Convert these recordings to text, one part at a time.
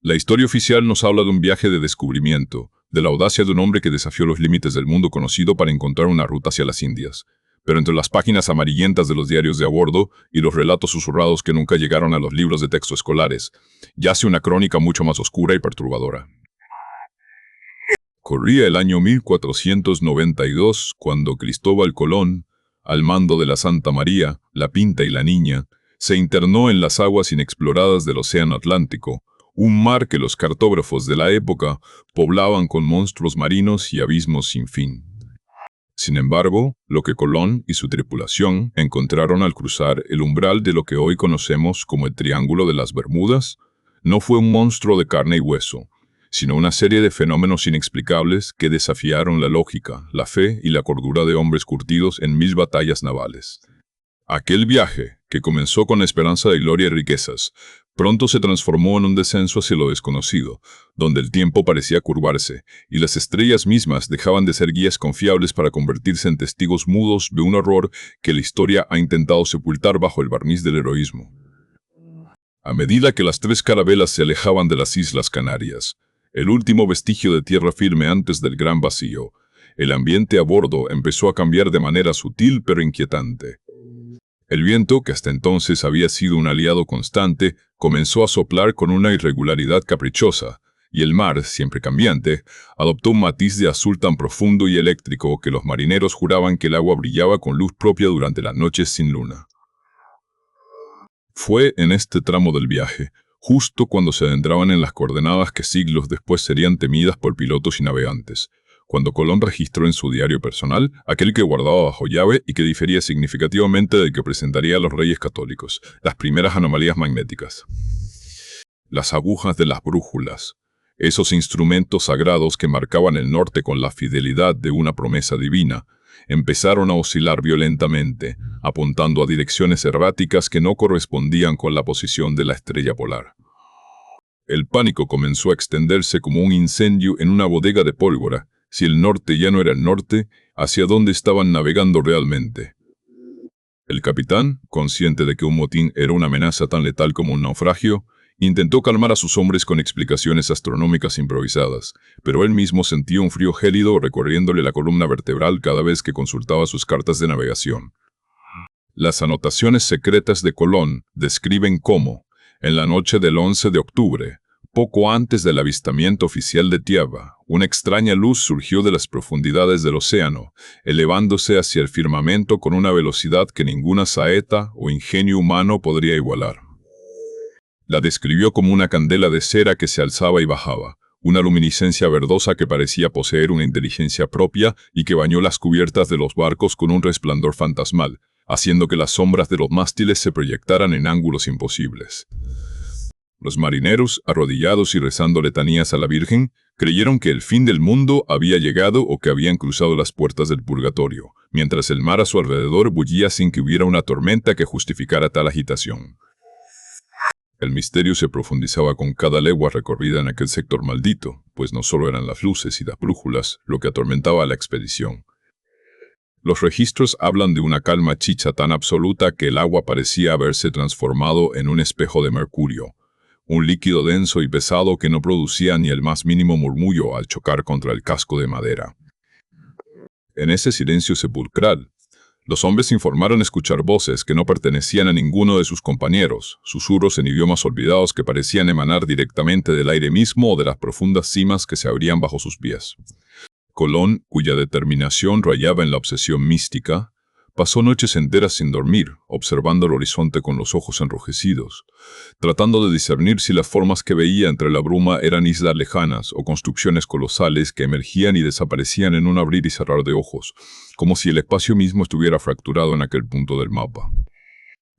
La historia oficial nos habla de un viaje de descubrimiento, de la audacia de un hombre que desafió los límites del mundo conocido para encontrar una ruta hacia las Indias. Pero entre las páginas amarillentas de los diarios de a bordo y los relatos susurrados que nunca llegaron a los libros de texto escolares, yace una crónica mucho más oscura y perturbadora. Corría el año 1492 cuando Cristóbal Colón, al mando de la Santa María, la Pinta y la Niña, se internó en las aguas inexploradas del Océano Atlántico, un mar que los cartógrafos de la época poblaban con monstruos marinos y abismos sin fin. Sin embargo, lo que Colón y su tripulación encontraron al cruzar el umbral de lo que hoy conocemos como el Triángulo de las Bermudas no fue un monstruo de carne y hueso, sino una serie de fenómenos inexplicables que desafiaron la lógica, la fe y la cordura de hombres curtidos en 1000 batallas navales. Aquel viaje, que comenzó con la esperanza de gloria y riquezas, pronto se transformó en un descenso hacia lo desconocido, donde el tiempo parecía curvarse, y las estrellas mismas dejaban de ser guías confiables para convertirse en testigos mudos de un horror que la historia ha intentado sepultar bajo el barniz del heroísmo. A medida que las 3 carabelas se alejaban de las Islas Canarias, el último vestigio de tierra firme antes del gran vacío, el ambiente a bordo empezó a cambiar de manera sutil pero inquietante. El viento, que hasta entonces había sido un aliado constante, comenzó a soplar con una irregularidad caprichosa, y el mar, siempre cambiante, adoptó un matiz de azul tan profundo y eléctrico que los marineros juraban que el agua brillaba con luz propia durante las noches sin luna. Fue en este tramo del viaje, justo cuando se adentraban en las coordenadas que siglos después serían temidas por pilotos y navegantes, cuando Colón registró en su diario personal aquel que guardaba bajo llave y que difería significativamente del que presentaría a los reyes católicos, las primeras anomalías magnéticas. Las agujas de las brújulas, esos instrumentos sagrados que marcaban el norte con la fidelidad de una promesa divina, empezaron a oscilar violentamente, apuntando a direcciones erráticas que no correspondían con la posición de la estrella polar. El pánico comenzó a extenderse como un incendio en una bodega de pólvora. Si el norte ya no era el norte, ¿hacia dónde estaban navegando realmente? El capitán, consciente de que un motín era una amenaza tan letal como un naufragio, intentó calmar a sus hombres con explicaciones astronómicas improvisadas, pero él mismo sentía un frío gélido recorriéndole la columna vertebral cada vez que consultaba sus cartas de navegación. Las anotaciones secretas de Colón describen cómo, en la noche del 11 de octubre, poco antes del avistamiento oficial de tierra, una extraña luz surgió de las profundidades del océano, elevándose hacia el firmamento con una velocidad que ninguna saeta o ingenio humano podría igualar. La describió como una candela de cera que se alzaba y bajaba, una luminiscencia verdosa que parecía poseer una inteligencia propia y que bañó las cubiertas de los barcos con un resplandor fantasmal, haciendo que las sombras de los mástiles se proyectaran en ángulos imposibles. Los marineros, arrodillados y rezando letanías a la Virgen, creyeron que el fin del mundo había llegado o que habían cruzado las puertas del purgatorio, mientras el mar a su alrededor bullía sin que hubiera una tormenta que justificara tal agitación. El misterio se profundizaba con cada legua recorrida en aquel sector maldito, pues no solo eran las luces y las brújulas lo que atormentaba a la expedición. Los registros hablan de una calma chicha tan absoluta que el agua parecía haberse transformado en un espejo de mercurio, un líquido denso y pesado que no producía ni el más mínimo murmullo al chocar contra el casco de madera. En ese silencio sepulcral, los hombres informaron escuchar voces que no pertenecían a ninguno de sus compañeros, susurros en idiomas olvidados que parecían emanar directamente del aire mismo o de las profundas cimas que se abrían bajo sus pies. Colón, cuya determinación rayaba en la obsesión mística, pasó noches enteras sin dormir, observando el horizonte con los ojos enrojecidos, tratando de discernir si las formas que veía entre la bruma eran islas lejanas o construcciones colosales que emergían y desaparecían en un abrir y cerrar de ojos, como si el espacio mismo estuviera fracturado en aquel punto del mapa.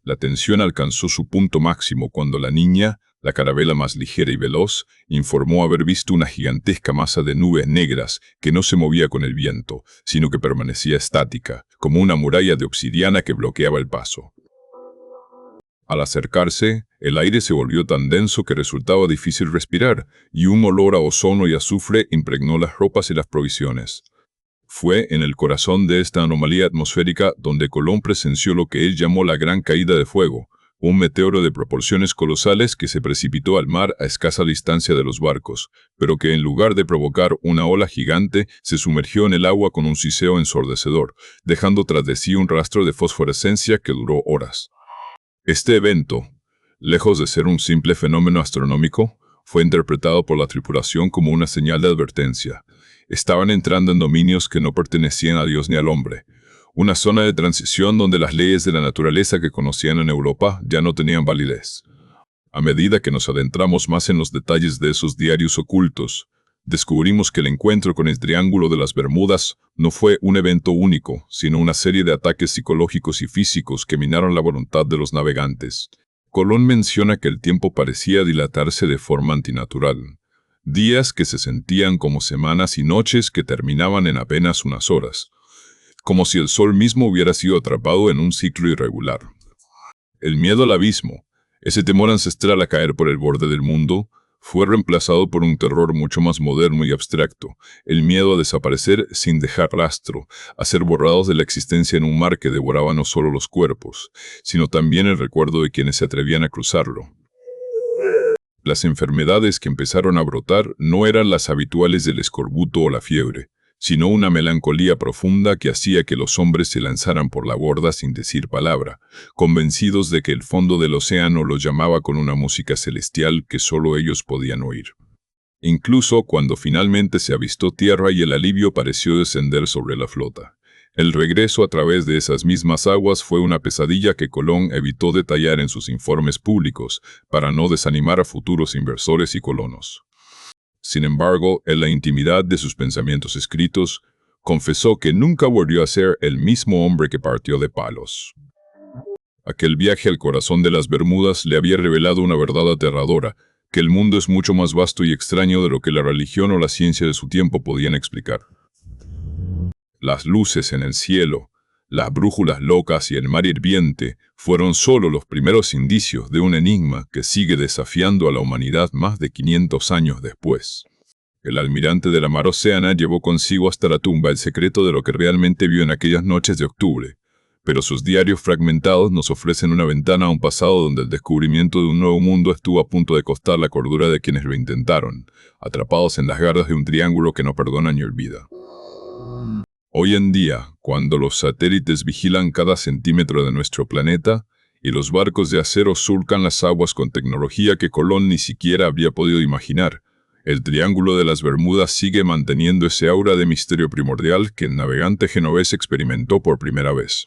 La tensión alcanzó su punto máximo cuando la niña, la carabela más ligera y veloz, informó haber visto una gigantesca masa de nubes negras que no se movía con el viento, sino que permanecía estática, como una muralla de obsidiana que bloqueaba el paso. Al acercarse, el aire se volvió tan denso que resultaba difícil respirar, y un olor a ozono y azufre impregnó las ropas y las provisiones. Fue en el corazón de esta anomalía atmosférica donde Colón presenció lo que él llamó la gran caída de fuego, un meteoro de proporciones colosales que se precipitó al mar a escasa distancia de los barcos, pero que en lugar de provocar una ola gigante, se sumergió en el agua con un siseo ensordecedor, dejando tras de sí un rastro de fosforescencia que duró horas. Este evento, lejos de ser un simple fenómeno astronómico, fue interpretado por la tripulación como una señal de advertencia. Estaban entrando en dominios que no pertenecían a Dios ni al hombre. Una zona de transición donde las leyes de la naturaleza que conocían en Europa ya no tenían validez. A medida que nos adentramos más en los detalles de esos diarios ocultos, descubrimos que el encuentro con el Triángulo de las Bermudas no fue un evento único, sino una serie de ataques psicológicos y físicos que minaron la voluntad de los navegantes. Colón menciona que el tiempo parecía dilatarse de forma antinatural. Días que se sentían como semanas y noches que terminaban en apenas unas horas, como si el sol mismo hubiera sido atrapado en un ciclo irregular. El miedo al abismo, ese temor ancestral a caer por el borde del mundo, fue reemplazado por un terror mucho más moderno y abstracto, el miedo a desaparecer sin dejar rastro, a ser borrados de la existencia en un mar que devoraba no solo los cuerpos, sino también el recuerdo de quienes se atrevían a cruzarlo. Las enfermedades que empezaron a brotar no eran las habituales del escorbuto o la fiebre, sino una melancolía profunda que hacía que los hombres se lanzaran por la borda sin decir palabra, convencidos de que el fondo del océano los llamaba con una música celestial que solo ellos podían oír. Incluso cuando finalmente se avistó tierra y el alivio pareció descender sobre la flota. El regreso a través de esas mismas aguas fue una pesadilla que Colón evitó detallar en sus informes públicos para no desanimar a futuros inversores y colonos. Sin embargo, en la intimidad de sus pensamientos escritos, confesó que nunca volvió a ser el mismo hombre que partió de Palos. Aquel viaje al corazón de las Bermudas le había revelado una verdad aterradora, que el mundo es mucho más vasto y extraño de lo que la religión o la ciencia de su tiempo podían explicar. Las luces en el cielo, las brújulas locas y el mar hirviente fueron solo los primeros indicios de un enigma que sigue desafiando a la humanidad más de 500 años después. El almirante de la mar Océana llevó consigo hasta la tumba el secreto de lo que realmente vio en aquellas noches de octubre, pero sus diarios fragmentados nos ofrecen una ventana a un pasado donde el descubrimiento de un nuevo mundo estuvo a punto de costar la cordura de quienes lo intentaron, atrapados en las garras de un triángulo que no perdona ni olvida. Hoy en día, cuando los satélites vigilan cada centímetro de nuestro planeta y los barcos de acero surcan las aguas con tecnología que Colón ni siquiera habría podido imaginar, el Triángulo de las Bermudas sigue manteniendo ese aura de misterio primordial que el navegante genovés experimentó por primera vez.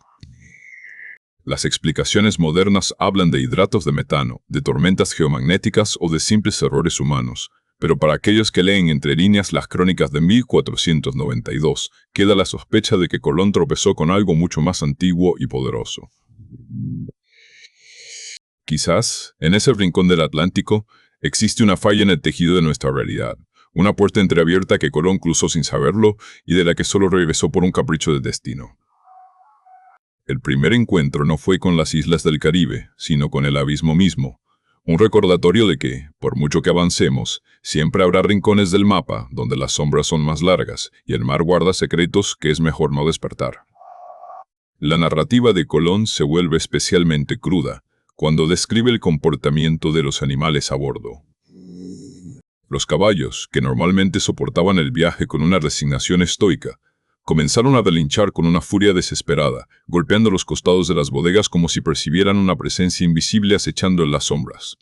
Las explicaciones modernas hablan de hidratos de metano, de tormentas geomagnéticas o de simples errores humanos, pero para aquellos que leen entre líneas las crónicas de 1492, queda la sospecha de que Colón tropezó con algo mucho más antiguo y poderoso. Quizás, en ese rincón del Atlántico, existe una falla en el tejido de nuestra realidad, una puerta entreabierta que Colón cruzó sin saberlo y de la que solo regresó por un capricho del destino. El primer encuentro no fue con las islas del Caribe, sino con el abismo mismo. Un recordatorio de que, por mucho que avancemos, siempre habrá rincones del mapa donde las sombras son más largas y el mar guarda secretos que es mejor no despertar. La narrativa de Colón se vuelve especialmente cruda cuando describe el comportamiento de los animales a bordo. Los caballos, que normalmente soportaban el viaje con una resignación estoica, comenzaron a relinchar con una furia desesperada, golpeando los costados de las bodegas como si percibieran una presencia invisible acechando en las sombras.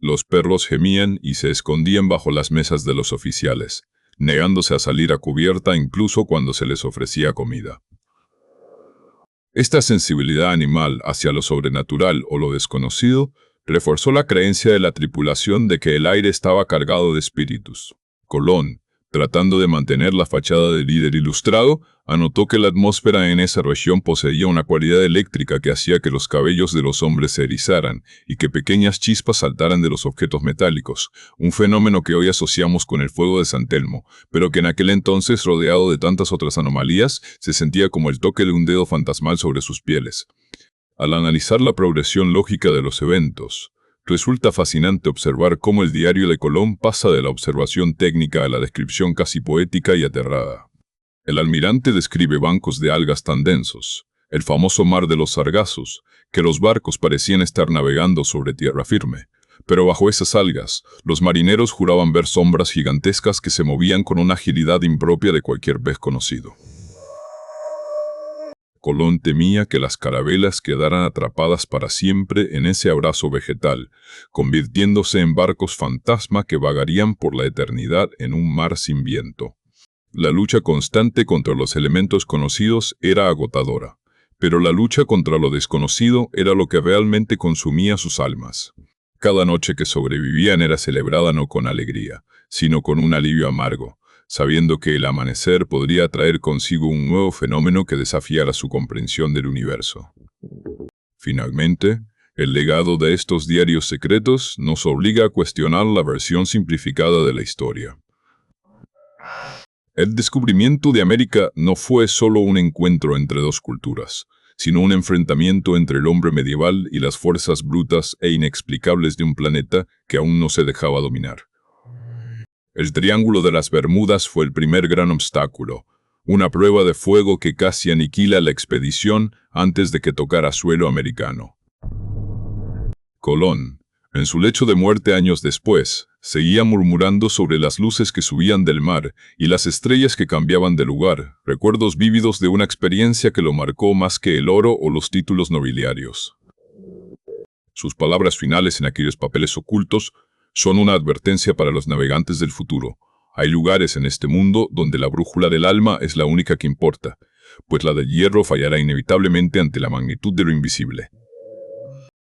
Los perros gemían y se escondían bajo las mesas de los oficiales, negándose a salir a cubierta incluso cuando se les ofrecía comida. Esta sensibilidad animal hacia lo sobrenatural o lo desconocido reforzó la creencia de la tripulación de que el aire estaba cargado de espíritus. Colón, tratando de mantener la fachada de líder ilustrado, anotó que la atmósfera en esa región poseía una cualidad eléctrica que hacía que los cabellos de los hombres se erizaran y que pequeñas chispas saltaran de los objetos metálicos, un fenómeno que hoy asociamos con el fuego de San Telmo, pero que en aquel entonces, rodeado de tantas otras anomalías, se sentía como el toque de un dedo fantasmal sobre sus pieles. Al analizar la progresión lógica de los eventos, resulta fascinante observar cómo el diario de Colón pasa de la observación técnica a la descripción casi poética y aterrada. El almirante describe bancos de algas tan densos, el famoso mar de los sargazos, que los barcos parecían estar navegando sobre tierra firme. Pero bajo esas algas, los marineros juraban ver sombras gigantescas que se movían con una agilidad impropia de cualquier pez conocido. Colón temía que las carabelas quedaran atrapadas para siempre en ese abrazo vegetal, convirtiéndose en barcos fantasma que vagarían por la eternidad en un mar sin viento. La lucha constante contra los elementos conocidos era agotadora, pero la lucha contra lo desconocido era lo que realmente consumía sus almas. Cada noche que sobrevivían era celebrada no con alegría, sino con un alivio amargo, sabiendo que el amanecer podría traer consigo un nuevo fenómeno que desafiara su comprensión del universo. Finalmente, el legado de estos diarios secretos nos obliga a cuestionar la versión simplificada de la historia. El descubrimiento de América no fue solo un encuentro entre dos culturas, sino un enfrentamiento entre el hombre medieval y las fuerzas brutas e inexplicables de un planeta que aún no se dejaba dominar. El Triángulo de las Bermudas fue el primer gran obstáculo, una prueba de fuego que casi aniquila la expedición antes de que tocara suelo americano. Colón, en su lecho de muerte años después, seguía murmurando sobre las luces que subían del mar y las estrellas que cambiaban de lugar, recuerdos vívidos de una experiencia que lo marcó más que el oro o los títulos nobiliarios. Sus palabras finales en aquellos papeles ocultos son una advertencia para los navegantes del futuro. Hay lugares en este mundo donde la brújula del alma es la única que importa, pues la de hierro fallará inevitablemente ante la magnitud de lo invisible.